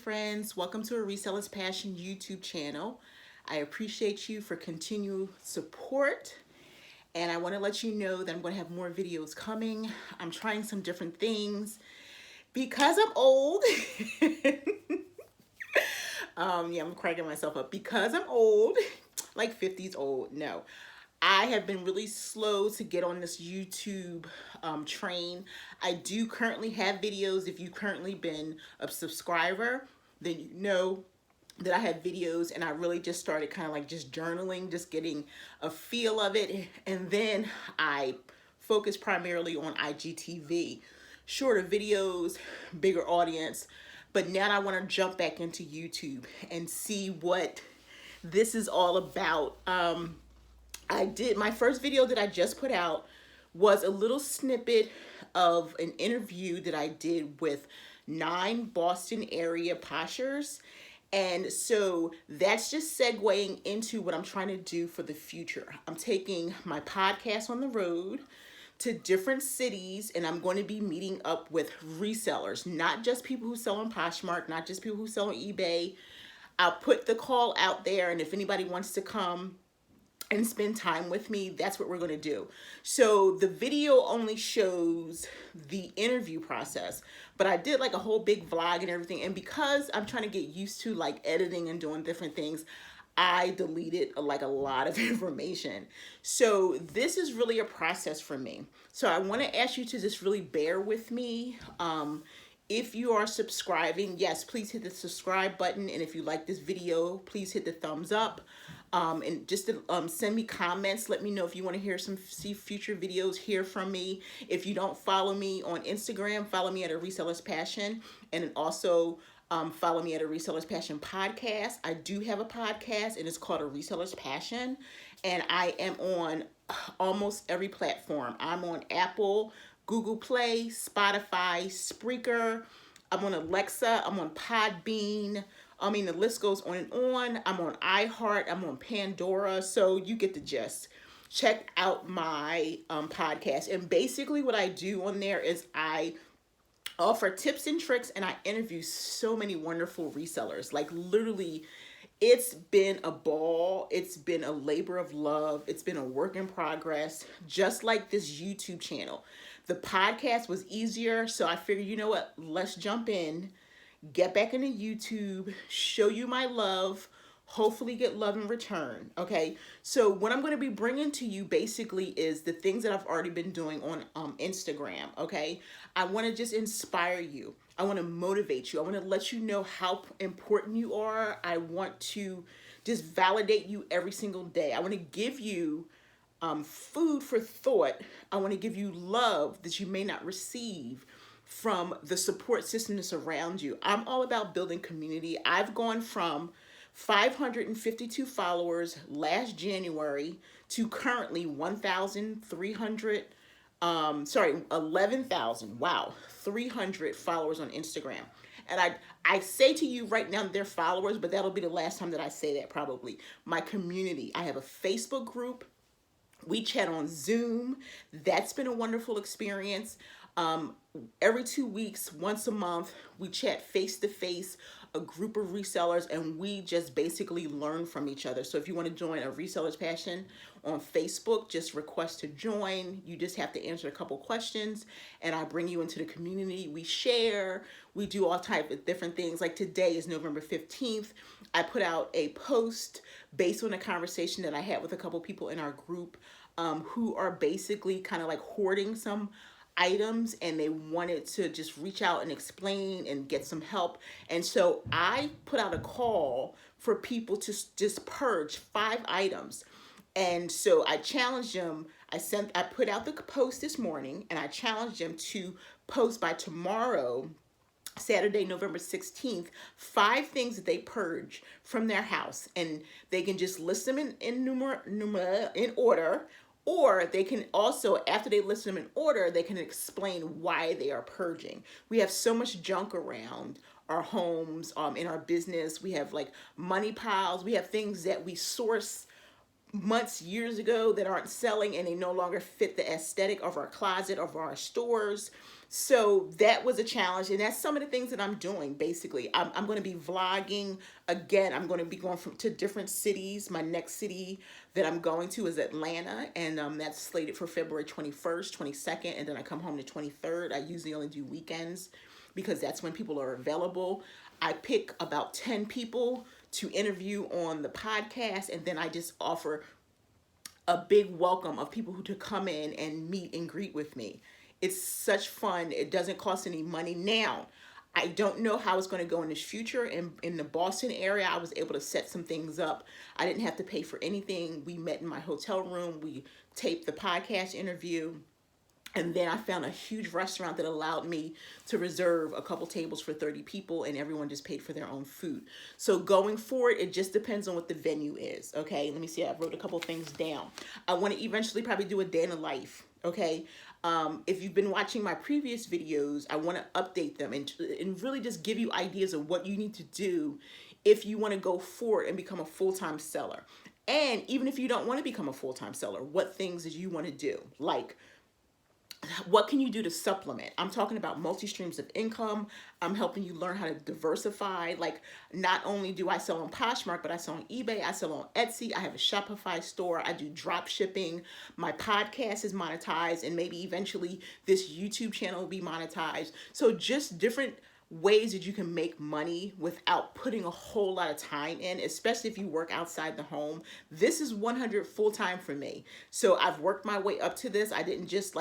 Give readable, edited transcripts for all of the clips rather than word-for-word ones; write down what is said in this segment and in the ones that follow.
friends. Welcome to a Reseller's Passion YouTube channel. I appreciate you for continued support. And I want to let you know that I'm going to have more videos coming. I'm trying some different things because I'm old. Yeah, I'm cracking myself up because I'm old, like 50s old. No, I have been really slow to get on this YouTube train. I do currently have videos. If you've currently been a subscriber, then you know that I have videos, and I really just started kind of like just journaling, just getting a feel of it. And then I focus primarily on IGTV, shorter videos, bigger audience. But now I want to jump back into YouTube and see what this is all about. I did my first video that I just put out was a little snippet of an interview that I did with 9 Boston area poshers. And so that's just segueing into what I'm trying to do for the future. I'm taking my podcast on the road to different cities, and I'm going to be meeting up with resellers, not just people who sell on Poshmark, not just people who sell on eBay. I'll put the call out there, and if anybody wants to come and spend time with me, that's what we're going to do. So the video only shows the interview process, but I did like a whole big vlog and everything. And because I'm trying to get used to like editing and doing different things, I deleted like a lot of information. So this is really a process for me. So I want to ask you to just really bear with me. If you are subscribing, yes, please hit the subscribe button. And if you like this video, please hit the thumbs up. And just to, send me comments. Let me know if you want to see future videos, hear from me. If you don't follow me on Instagram, follow me at A Reseller's Passion. And also follow me at A Reseller's Passion podcast. I do have a podcast, and it's called A Reseller's Passion. And I am on almost every platform. I'm on Apple, Google Play, Spotify, Spreaker. I'm on Alexa. I'm on Podbean. I mean, the list goes on and on. I'm on iHeart. I'm on Pandora. So you get the gist. Check out my podcast. And basically what I do on there is I offer tips and tricks, and I interview so many wonderful resellers. Like literally, it's been a ball. It's been a labor of love. It's been a work in progress, just like this YouTube channel. The podcast was easier, so I figured, you know what? Let's jump in, get back into YouTube, show you my love, hopefully get love in return. Okay, so what I'm going to be bringing to you basically is the things that I've already been doing on Instagram. Okay, I want to just inspire you. I want to motivate you. I want to let you know how important you are. I want to just validate you every single day. I want to give you food for thought. I want to give you love that you may not receive from the support system that's around you. I'm all about building community. I've gone from 552 followers last January to currently 11,000, wow, 300 followers on Instagram. And I say to you right now, they're followers, but that'll be the last time that I say that probably. My community, I have a Facebook group. We chat on Zoom. That's been a wonderful experience. Every 2 weeks, once a month, we chat face to face, a group of resellers, and we just basically learn from each other. So if you want to join A Reseller's Passion on Facebook, just request to join. You just have to answer a couple questions, and I bring you into the community. We share, we do all type of different things. Like today is November 15th. I put out a post based on a conversation that I had with a couple people in our group who are basically kind of like hoarding some items, and they wanted to just reach out and explain and get some help. And so I put out a call for people to just purge 5 items. And so I challenged them. I put out the post this morning, and I challenged them to post by tomorrow, Saturday, November 16th, 5 things that they purge from their house. And they can just list them in order, or they can also, after they list them in order, they can explain why they are purging. We have so much junk around our homes, in our business. We have like money piles. We have things that we source months, years ago that aren't selling, and they no longer fit the aesthetic of our closet, of our stores. So that was a challenge, and that's some of the things that I'm doing. Basically, I'm going to be vlogging again. I'm going to be going to different cities. My next city that I'm going to is Atlanta, and that's slated for February 21st, 22nd, and then I come home the 23rd. I usually only do weekends because that's when people are available. I pick about 10 people to interview on the podcast, and then I just offer a big welcome of people who to come in and meet and greet with me. It's such fun. It doesn't cost any money. Now, I don't know how it's going to go in the future. In the Boston area, I was able to set some things up. I didn't have to pay for anything. We met in my hotel room. We taped the podcast interview. And then I found a huge restaurant that allowed me to reserve a couple tables for 30 people, and everyone just paid for their own food. So going forward, it just depends on what the venue is. Okay, let me see. I wrote a couple things down. I want to eventually probably do a day in the life. Okay. If you've been watching my previous videos, I want to update them and really just give you ideas of what you need to do if you want to go forward and become a full-time seller. And even if you don't want to become a full-time seller, what things that you want to do, like what can you do to supplement? I'm talking about multi-streams of income. I'm helping you learn how to diversify. Like, not only do I sell on Poshmark, but I sell on eBay, I sell on Etsy, I have a Shopify store, I do drop shipping, my podcast is monetized, and maybe eventually this YouTube channel will be monetized. So just different ways that you can make money without putting a whole lot of time in, especially if you work outside the home. This is 100 full-time for me. So I've worked my way up to this. I didn't just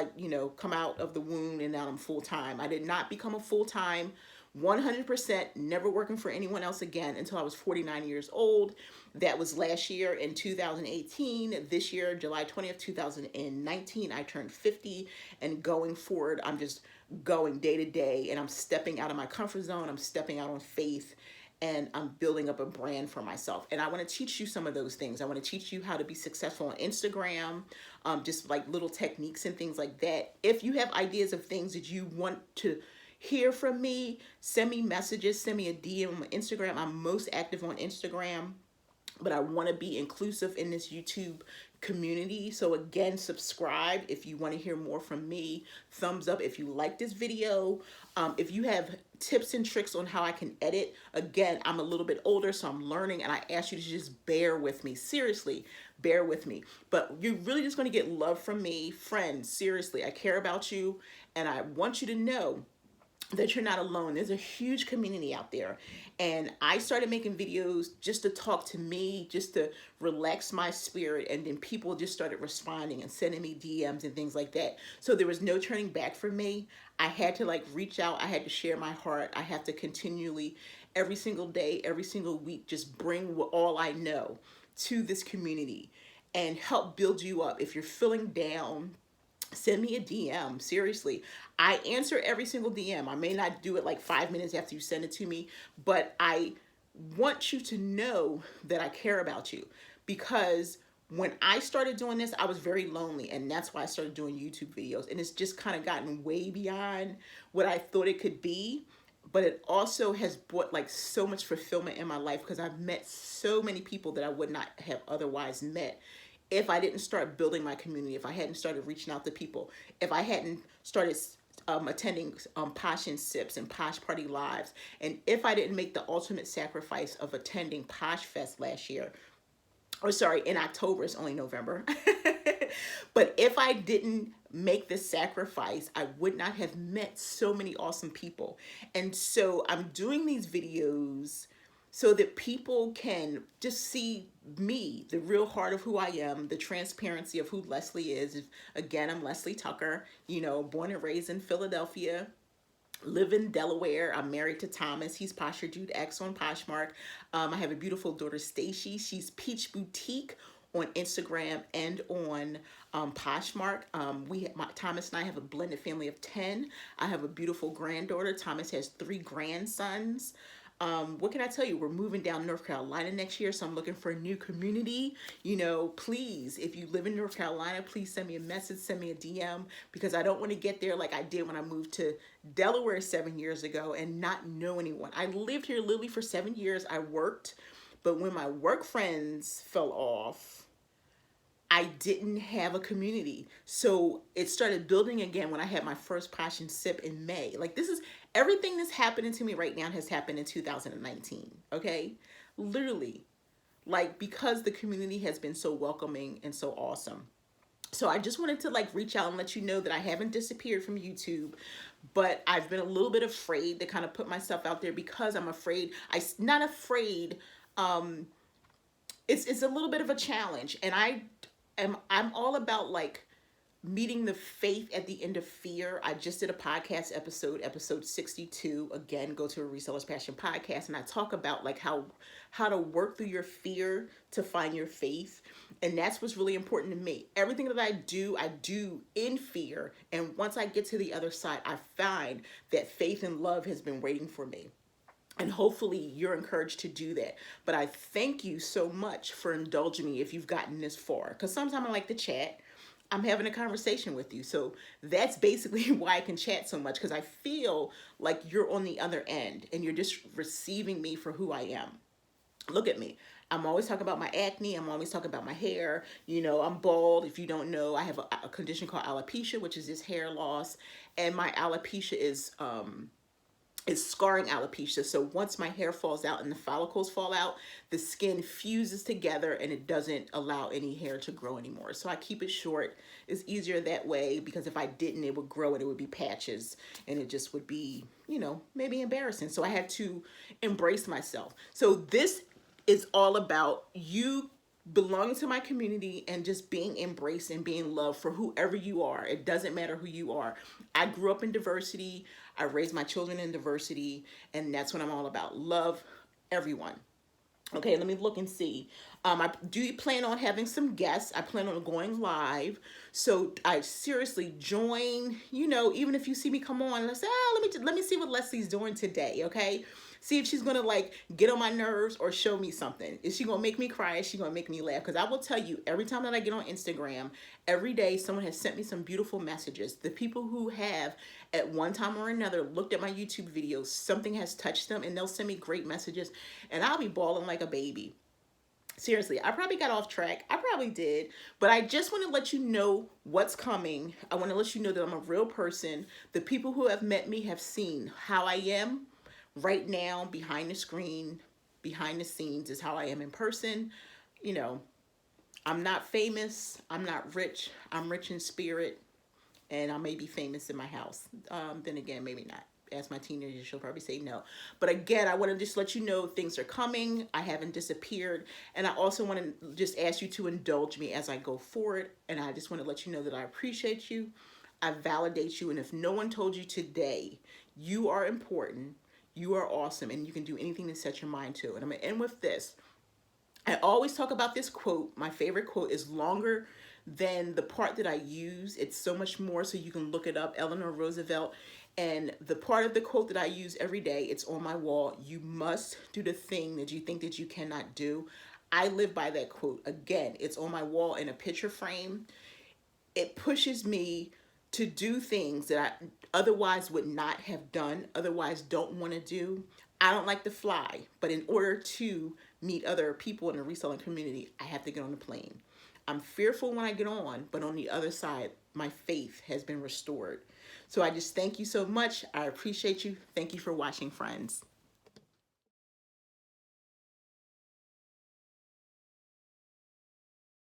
come out of the womb and now I'm full-time. I did not become a full-time 100%, never working for anyone else again until I was 49 years old. That was last year in 2018. This year, July 20th, 2019, I turned 50. And going forward, I'm just going day to day, and I'm stepping out of my comfort zone. I'm stepping out on faith, and I'm building up a brand for myself. And I want to teach you some of those things. I want to teach you how to be successful on Instagram, just like little techniques and things like that. If you have ideas of things that you want to hear from me, send me messages, send me a DM on Instagram. I'm most active on Instagram, but I want to be inclusive in this YouTube community. So again, subscribe if you want to hear more from me. Thumbs up if you like this video. If you have tips and tricks on how I can edit, again, I'm a little bit older, so I'm learning, and I ask you to just bear with me. Seriously, bear with me. But you're really just going to get love from me. Friends, seriously, I care about you, and I want you to know that you're not alone. There's a huge community out there. And I started making videos just to talk to me, just to relax my spirit. And then people just started responding and sending me DMs and things like that. So there was no turning back for me. I had to reach out. I had to share my heart. I have to continually, every single day, every single week, just bring all I know to this community and help build you up. If you're feeling down, send me a DM. Seriously, I answer every single DM. I may not do it 5 minutes after you send it to me, but I want you to know that I care about you, because when I started doing this, I was very lonely, and that's why I started doing YouTube videos. And it's just kind of gotten way beyond what I thought it could be. But it also has brought so much fulfillment in my life, because I've met so many people that I would not have otherwise met if I didn't start building my community, if I hadn't started reaching out to people, if I hadn't started attending Posh and Sips and Posh Party Lives, and if I didn't make the ultimate sacrifice of attending Posh Fest last year, or sorry, in October, it's only November. But if I didn't make this sacrifice, I would not have met so many awesome people. And so I'm doing these videos so that people can just see me, the real heart of who I am, the transparency of who Leslie is. Again, I'm Leslie Tucker, born and raised in Philadelphia, live in Delaware. I'm married to Thomas. He's Posher Dude X on Poshmark. I have a beautiful daughter, Stacy. She's Peach Boutique on Instagram and on Poshmark. Thomas and I have a blended family of 10. I have a beautiful granddaughter. Thomas has 3 grandsons. What can I tell you? We're moving down North Carolina next year, so I'm looking for a new community. Please, if you live in North Carolina, please send me a message, send me a DM, because I don't want to get there like I did when I moved to Delaware 7 years ago and not know anyone. I lived here literally for 7 years. I worked, but when my work friends fell off, I didn't have a community. So it started building again when I had my first Passion Sip in May. Like, this is everything that's happening to me right now has happened in 2019. Okay. Literally, like, because the community has been so welcoming and so awesome. So I just wanted to like reach out and let you know that I haven't disappeared from YouTube, but I've been a little bit afraid to kind of put myself out there because I'm afraid. Not afraid. Um, it's a little bit of a challenge, and I'm all about like meeting the faith at the end of fear. I just did a podcast episode 62. Again, go to a Reseller's Passion podcast, and I talk about like how to work through your fear to find your faith. And that's what's really important to me. Everything that I do in fear. And once I get to the other side, I find that faith and love has been waiting for me. And hopefully you're encouraged to do that. But I thank you so much for indulging me if you've gotten this far. Because sometimes I like to chat. I'm having a conversation with you. So that's basically why I can chat so much, because I feel like you're on the other end and you're just receiving me for who I am. Look at me. I'm always talking about my acne. I'm always talking about my hair. You know, I'm bald. If you don't know, I have a condition called alopecia, which is this hair loss. And my alopecia is scarring alopecia. So once my hair falls out and the follicles fall out, the skin fuses together and it doesn't allow any hair to grow anymore. So I keep it short. It's easier that way, because if I didn't, it would grow and it would be patches and it just would be, you know, maybe embarrassing. So I had to embrace myself. So this is all about you belonging to my community and just being embraced and being loved for whoever you are. It doesn't matter who you are. I grew up in diversity. I raised my children in diversity, and that's what I'm all about. Love everyone. Okay, let me look and see. I do plan on having some guests. I plan on going live. So I seriously join, you know, even if you see me come on, let's say, let me see what Leslie's doing today, okay? See if she's gonna like get on my nerves or show me something. Is she gonna make me cry? Is she gonna make me laugh? Because I will tell you, every time that I get on Instagram, every day someone has sent me some beautiful messages. The people who have at one time or another looked at my YouTube videos, something has touched them, and they'll send me great messages, and I'll be bawling like a baby. Seriously, I probably got off track. I probably did. But I just want to let you know what's coming. I want to let you know that I'm a real person. The people who have met me have seen how I am right now behind the screen. Behind the scenes is how I am in person. You know, I'm not famous. I'm not rich. I'm rich in spirit. And I may be famous in my house. Then again, maybe not. As my teenager, she'll probably say no. But again, I want to just let you know things are coming. I haven't disappeared. And I also want to just ask you to indulge me as I go forward. And I just want to let you know that I appreciate you. I validate you. And if no one told you today, you are important, you are awesome, and you can do anything to set your mind to. And I'm going to end with this. I always talk about this quote. My favorite quote is longer than the part that I use. It's so much more, so you can look it up. Eleanor Roosevelt. And the part of the quote that I use every day, it's on my wall. You must do the thing that you think that you cannot do. I live by that quote. Again, it's on my wall in a picture frame. It pushes me to do things that I otherwise would not have done, otherwise don't want to do. I don't like to fly, but in order to meet other people in the reselling community, I have to get on the plane. I'm fearful when I get on, but on the other side, my faith has been restored. So I just thank you so much. I appreciate you. Thank you for watching, friends.